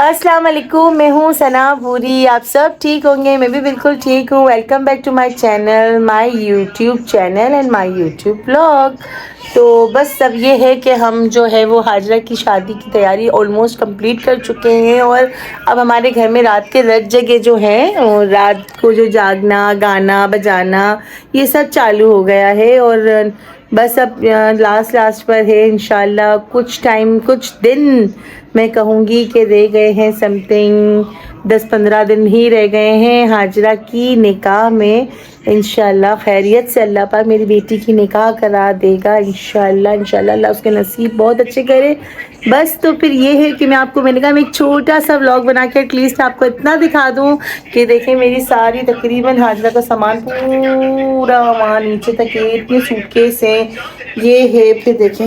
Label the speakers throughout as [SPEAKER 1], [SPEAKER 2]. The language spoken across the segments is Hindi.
[SPEAKER 1] अस्सलाम वालेकुम, मैं हूँ सना भूरी। आप सब ठीक होंगे, मैं भी बिल्कुल ठीक हूँ। Welcome back to my channel, my YouTube channel and my YouTube blog. तो बस अब ये है कि हम जो है वो हाजरा की शादी की तैयारी ऑलमोस्ट कंप्लीट कर चुके हैं और अब हमारे घर में रात के 10 जगह जो हैं और रात को जो जागना, गाना बजाना ये सब चालू हो गया है और बस अब लास्ट पर है इंशाल्लाह। कुछ टाइम, कुछ दिन मैं कहूँगी कि रह गए हैं, समथिंग 10-15 दिन ही रह गए हैं हाजरा की निकाह में। इंशाल्लाह खैरियत से अल्लाह पाक मेरी बेटी की निकाह करा देगा इंशाल्लाह। अल्लाह उसके नसीब बहुत अच्छे करे। बस तो फिर ये है कि मैंने कहा मैं एक छोटा सा व्लॉग बना के एटलीस्ट आपको इतना दिखा दूँ कि देखें मेरी सारी तकरीबन हाजरा का सामान पूरा वहाँ नीचे तक है, इतने सूटकेस हैं। ये है, फिर देखें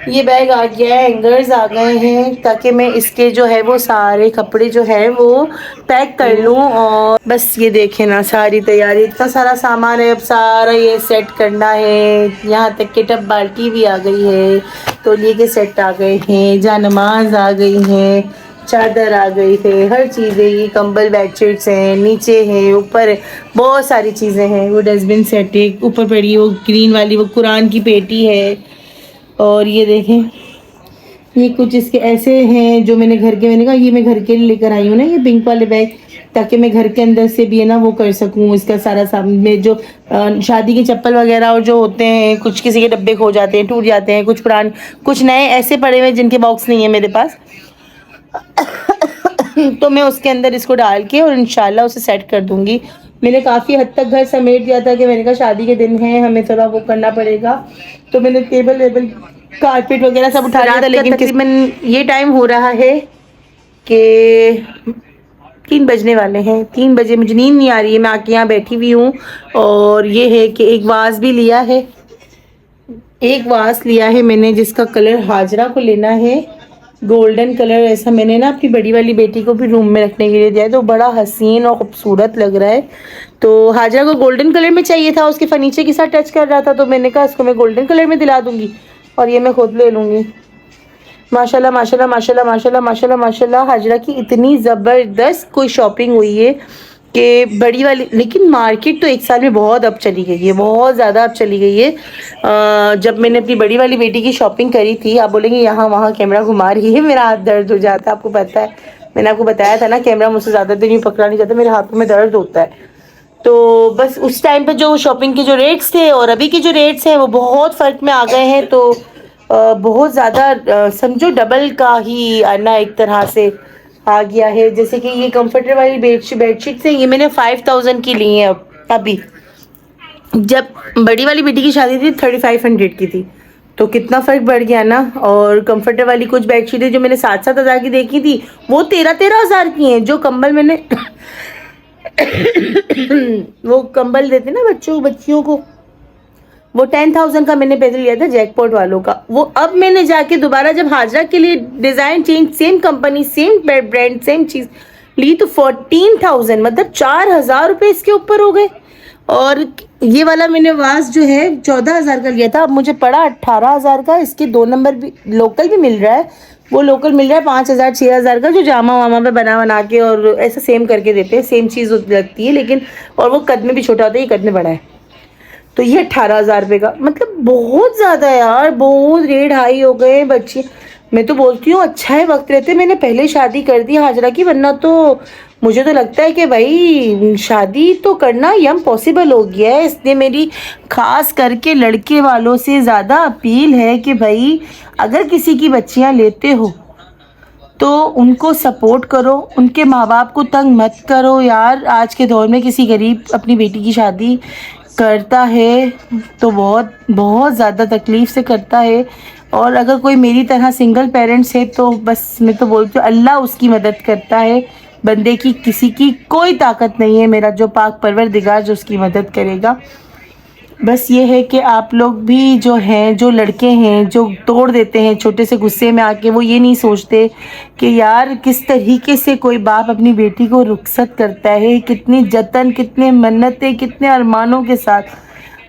[SPEAKER 1] ये बैग आ गया है, हैंगर्स आ गए हैं ताकि मैं इसके जो है वो सारे कपड़े जो है वो पैक कर लूँ। और बस ये देखें ना सारी तैयारी, इतना सारा सामान है, अब सारा ये सेट करना है। यहाँ तक कि टब बाल्टी भी आ गई है, तौलिए के सेट आ गए हैं, जानमाज आ गई हैं, चादर आ गई है, हर चीज़ है। ये कंबल बेडशीट्स हैं, नीचे है, ऊपर है, बहुत सारी चीज़ें हैं। वो डस्टबिन सेट है, ऊपर पड़ी वो ग्रीन वाली वो कुरान की पेटी है। और ये देखें ये कुछ इसके ऐसे हैं जो मैंने कहा ये मैं घर के लिए लेकर आई हूँ ना, ये पिंक वाले बैग, ताकि मैं घर के अंदर से भी है ना वो कर सकूँ इसका सारा सामान में जो शादी के चप्पल वगैरह और जो होते हैं, कुछ किसी के डब्बे खो जाते हैं, टूट जाते हैं, कुछ पुराने कुछ नए ऐसे पड़े हुए जिनके बॉक्स नहीं है मेरे पास तो मैं उसके अंदर इसको डाल के और इंशाल्लाह उसे सेट कर दूंगी। मैंने काफ़ी हद तक घर समेट दिया था कि मैंने कहा शादी के दिन है, हमें थोड़ा वो करना पड़ेगा, तो मैंने टेबल वेबल कारपेट वगैरह सब उठा लिया था। लेकिन तकरीबन ये टाइम हो रहा है कि 3 बजने वाले हैं। 3 बजे मुझे नींद नहीं आ रही है, मैं आके यहाँ बैठी हुई हूँ। और ये है कि एक वास भी लिया है, एक वास लिया है मैंने जिसका कलर हाजरा को लेना है गोल्डन कलर। ऐसा मैंने ना अपनी बड़ी वाली बेटी को भी रूम में रखने के लिए दिया है, तो बड़ा हसीन और खूबसूरत लग रहा है। तो हाजरा को गोल्डन कलर में चाहिए था, उसके फर्नीचर के साथ टच कर रहा था, तो मैंने कहा इसको मैं गोल्डन कलर में दिला दूंगी और ये मैं खुद ले लूँगी। माशाल्लाह माशाल्लाह माशाल्लाह माशाल्लाह माशाल्लाह माशाल्लाह हाजरा की इतनी ज़बरदस्त कोई शॉपिंग हुई है कि बड़ी वाली। लेकिन मार्केट तो एक साल में बहुत अब चली गई है, बहुत ज़्यादा अब चली गई है। जब मैंने अपनी बड़ी वाली बेटी की शॉपिंग करी थी, आप बोलेंगे यहाँ वहाँ कैमरा घुमा रही है, मेरा हाथ दर्द हो जाता है। आपको पता है, मैंने आपको बताया था ना कैमरा मुझसे ज़्यादा देर नहीं पकड़ा नहीं जाता, मेरे हाथों में दर्द होता है। तो बस उस टाइम पे जो शॉपिंग के जो रेट्स थे और अभी के जो रेट्स हैं वो बहुत फ़र्क में आ गए हैं। तो बहुत ज़्यादा समझो डबल का ही आना एक तरह से आ गया है। जैसे कि ये कंफर्टर वाली बेडशीट से ये मैंने 5000 की ली है। अब अभी जब बड़ी वाली बेटी की शादी थी 3500 की थी, तो कितना फ़र्क बढ़ गया ना। और कंफर्टर वाली कुछ बेडशीटें जो मैंने 7-7 हज़ार की देखी थी वो 13-13 हज़ार की हैं। जो कंबल मैंने वो कंबल देते ना बच्चियों को, वो 10,000 का मैंने पहले लिया था जैकपॉट वालों का। वो अब मैंने जाके दोबारा जब हाजरा के लिए design change, same company same brand same चीज़ ली, तो 14,000 मतलब 4,000 रुपये इसके ऊपर हो गए। और ये वाला मैंने वास जो है 14,000 का लिया था, अब मुझे पड़ा 18,000 का। इसके 2 नंबर भी लोकल भी मिल रहा है, वो लोकल मिल रहा है 5,000-6,000 का, जो जामा वामा पे बना के और ऐसा सेम करके देते हैं, सेम चीज़ लगती है लेकिन, और वो कद में भी छोटा होता है, ये कद में बड़ा है। तो ये 18,000 रुपये का, मतलब बहुत ज़्यादा है यार, बहुत रेट हाई हो गए हैं बच्चे। मैं तो बोलती हूँ अच्छा है वक्त रहते मैंने पहले शादी कर दी हाजरा की, वरना तो मुझे तो लगता है कि भाई शादी तो करना इम्पॉसिबल हो गया है। इसलिए मेरी ख़ास करके लड़के वालों से ज़्यादा अपील है कि भाई अगर किसी की बच्चियाँ लेते हो तो उनको सपोर्ट करो, उनके माँ बाप को तंग मत करो यार। आज के दौर में किसी गरीब अपनी बेटी की शादी करता है तो बहुत बहुत ज़्यादा तकलीफ़ से करता है। और अगर कोई मेरी तरह सिंगल पेरेंट्स है तो बस मैं तो बोलती हूँ अल्लाह उसकी मदद करता है, बंदे की किसी की कोई ताकत नहीं है। मेरा जो पाक परवरदिगार जो उसकी मदद करेगा। बस ये है कि आप लोग भी जो हैं, जो लड़के हैं जो तोड़ देते हैं छोटे से गुस्से में आके, वो ये नहीं सोचते कि यार किस तरीके से कोई बाप अपनी बेटी को रुखसत करता है, कितनी जतन, कितने मन्नतें, कितने अरमानों के साथ,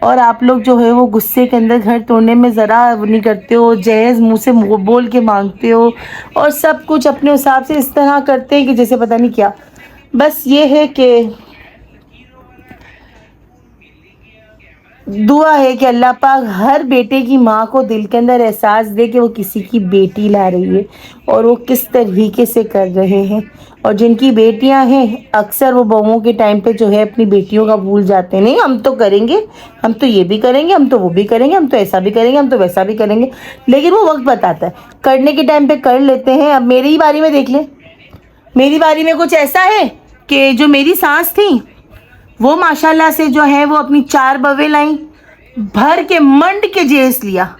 [SPEAKER 1] और आप लोग जो है वो गुस्से के अंदर घर तोड़ने में ज़रा वो नहीं करते हो, जहेज़ मुँह से बोल के मांगते हो और सब कुछ अपने हिसाब से इस तरह करते हैं कि जैसे पता नहीं क्या। बस ये है कि दुआ है कि अल्लाह पाक हर बेटे की माँ को दिल के अंदर एहसास दे कि वो किसी की बेटी ला रही है और वो किस तरीके से कर रहे हैं। और जिनकी बेटियां हैं अक्सर वो बहुओं के टाइम पे जो है अपनी बेटियों का भूल जाते हैं, नहीं हम तो करेंगे, हम तो ये भी करेंगे, हम तो वो भी करेंगे, हम तो ऐसा भी करेंगे, हम तो वैसा भी करेंगे, लेकिन वो वक्त बताता है, करने के टाइम पे कर लेते हैं। अब मेरी ही बारी में देख लें, मेरी बारी में कुछ ऐसा है कि जो मेरी सास थी वो माशाल्लाह से जो है वो अपनी 4 बवे लाई, भर के मंड के जेस लिया।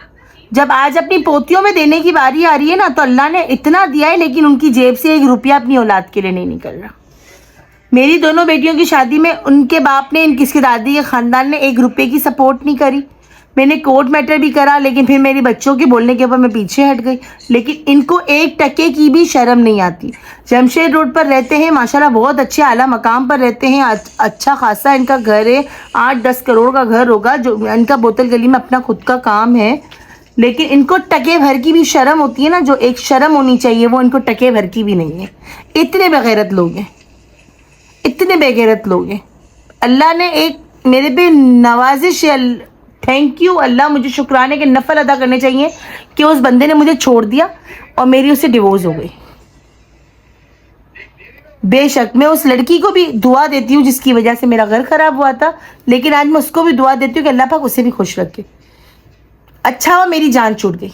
[SPEAKER 1] जब आज अपनी पोतियों में देने की बारी आ रही है ना, तो अल्लाह ने इतना दिया है लेकिन उनकी जेब से 1 रुपया अपनी औलाद के लिए नहीं निकल रहा। मेरी दोनों बेटियों की शादी में उनके बाप ने, इनकी दादी के ख़ानदान ने 1 रुपये की सपोर्ट नहीं करी। मैंने कोर्ट मैटर भी करा, लेकिन फिर मेरी बच्चों के बोलने के ऊपर मैं पीछे हट गई। लेकिन इनको 1 टके की भी शर्म नहीं आती। जमशेद रोड पर रहते हैं, माशाल्लाह बहुत अच्छे आला मकाम पर रहते हैं, अच्छा खासा इनका घर है, 8-10 करोड़ का घर होगा, जो इनका बोतल गली में अपना खुद का काम है। लेकिन इनको टके भर की भी शर्म होती है ना, जो एक शर्म होनी चाहिए, वो इनको टके भर की भी नहीं है। इतने बेगैरत लोग हैं, इतने बेगैरत लोग हैं। अल्लाह ने एक मेरे पे नवाजिश है, थैंक यू अल्लाह, मुझे शुक्राने के नफल अदा करने चाहिए कि उस बंदे ने मुझे छोड़ दिया और मेरी उससे डिवोर्स हो गई। बेशक मैं उस लड़की को भी दुआ देती हूँ जिसकी वजह से मेरा घर खराब हुआ था, लेकिन आज मैं उसको भी दुआ देती हूँ कि अल्लाह पाक उसे भी खुश रखे। अच्छा हुआ मेरी जान छूट गई।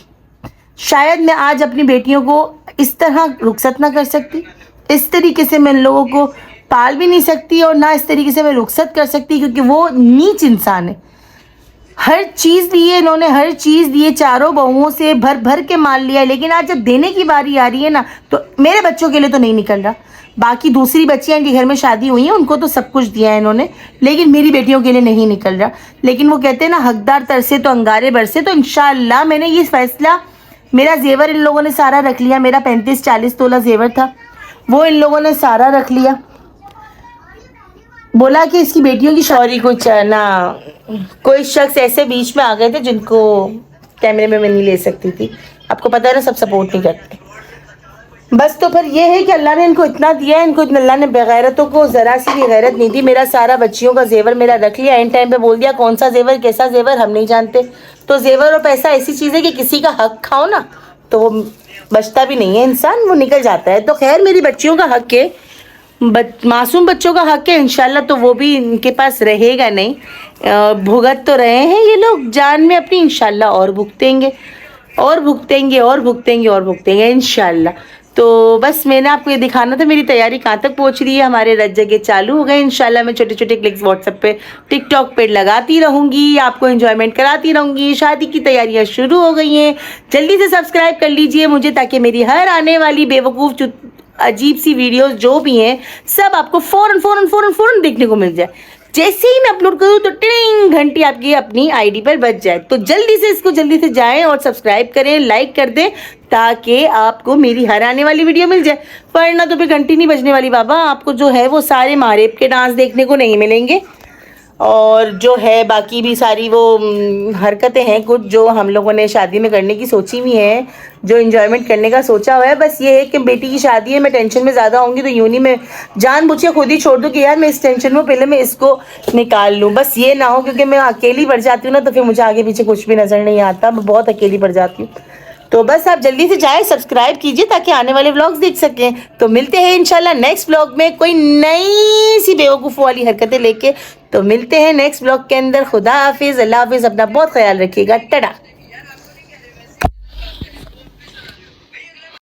[SPEAKER 1] शायद मैं आज अपनी बेटियों को इस तरह रुखसत ना कर सकती, इस तरीके से मैं इन लोगों को पाल भी नहीं सकती और ना इस तरीके से मैं रुखसत कर सकती, क्योंकि वो नीच इंसान है। हर चीज़ ली है इन्होंने, हर चीज़ दी है, चारों बहुओं से भर भर के माल लिया है, लेकिन आज जब देने की बारी आ रही है ना, तो मेरे बच्चों के लिए तो नहीं निकल रहा। बाकी दूसरी बच्चियां इनके घर में शादी हुई हैं, उनको तो सब कुछ दिया है इन्होंने, लेकिन मेरी बेटियों के लिए नहीं निकल रहा। लेकिन वो कहते हैं ना, हकदार तरसे तो अंगारे बरसे। तो इंशाल्लाह मैंने ये फैसला, मेरा जेवर इन लोगों ने सारा रख लिया, मेरा 35-40 तोला जेवर था, वो इन लोगों ने सारा रख लिया। बोला कि इसकी बेटियों की सॉरी, कुछ ना कोई शख्स ऐसे बीच में आ गए थे जिनको कैमरे में मैं नहीं ले सकती थी। आपको पता है ना, सब सपोर्ट नहीं करते। बस तो फिर ये है कि अल्लाह ने इनको इतना दिया है, इनको अल्लाह ने बेगैरतों को ज़रा सी भी गैरत नहीं दी। मेरा सारा बच्चियों का जेवर मेरा रख लिया, एंड टाइम पे बोल दिया कौन सा जेवर कैसा जेवर हम नहीं जानते। तो जेवर और पैसा ऐसी चीज़ है कि किसी का हक खाओ ना तो वो बचता भी नहीं है, इंसान वो निकल जाता है। तो खैर मेरी बच्चियों का हक है, मासूम बच्चों का हक है, इंशाल्लाह तो वो भी इनके पास रहेगा नहीं। भुगत तो रहे हैं ये लोग जान में अपनी, इंशाल्लाह और भुगतेंगे और भुगतेंगे और भुगतेंगे और भुगतेंगे इंशाल्लाह। तो बस मैंने आपको ये दिखाना था मेरी तैयारी कहाँ तक पहुँच रही है। हमारे रज जगह चालू हो गए, इंशाल्लाह मैं छोटे छोटे क्लिक्स व्हाट्सएप पे, टिकटॉक पे लगाती रहूँगी, आपको एंजॉयमेंट कराती रहूँगी। शादी की तैयारियाँ शुरू हो गई हैं, जल्दी से सब्सक्राइब कर लीजिए मुझे, ताकि मेरी हर आने वाली बेवकूफ़ अजीब सी वीडियोस जो भी हैं सब आपको फौरन देखने को मिल जाए। जैसे ही मैं अपलोड करूँ तो टिंग घंटी आपकी अपनी आईडी पर बज जाए। तो जल्दी से इसको जल्दी से जाएं और सब्सक्राइब करें, लाइक कर दें, ताकि आपको मेरी हर आने वाली वीडियो मिल जाए। वरना तो फिर घंटी नहीं बजने वाली बाबा, आपको जो है वो सारे महारेब के डांस देखने को नहीं मिलेंगे, और जो है बाकी भी सारी वो हरकतें हैं कुछ जो हम लोगों ने शादी में करने की सोची हुई है, जो एंजॉयमेंट करने का सोचा हुआ है। बस ये है कि बेटी की शादी है, मैं टेंशन में ज़्यादा होंगी तो यूँ नहीं मैं जानबूझ के खुद ही छोड़ दूँ कि यार मैं इस टेंशन में पहले मैं इसको निकाल लूँ। बस ये ना हो, क्योंकि मैं अकेली पड़ जाती हूँ ना, तो फिर मुझे आगे पीछे कुछ भी नज़र नहीं आता, मैं बहुत अकेली पड़ जाती हूँ। तो बस आप जल्दी से जाए सब्सक्राइब कीजिए ताकि आने वाले व्लॉग्स देख सकें। तो मिलते हैं इंशाल्लाह नेक्स्ट व्लॉग में कोई नई सी बेवकूफ़ वाली हरकतें लेके। तो मिलते हैं नेक्स्ट व्लॉग के अंदर। खुदा हाफिज़, अल्लाह हाफिज़, अपना बहुत ख्याल रखिएगा, टाटा।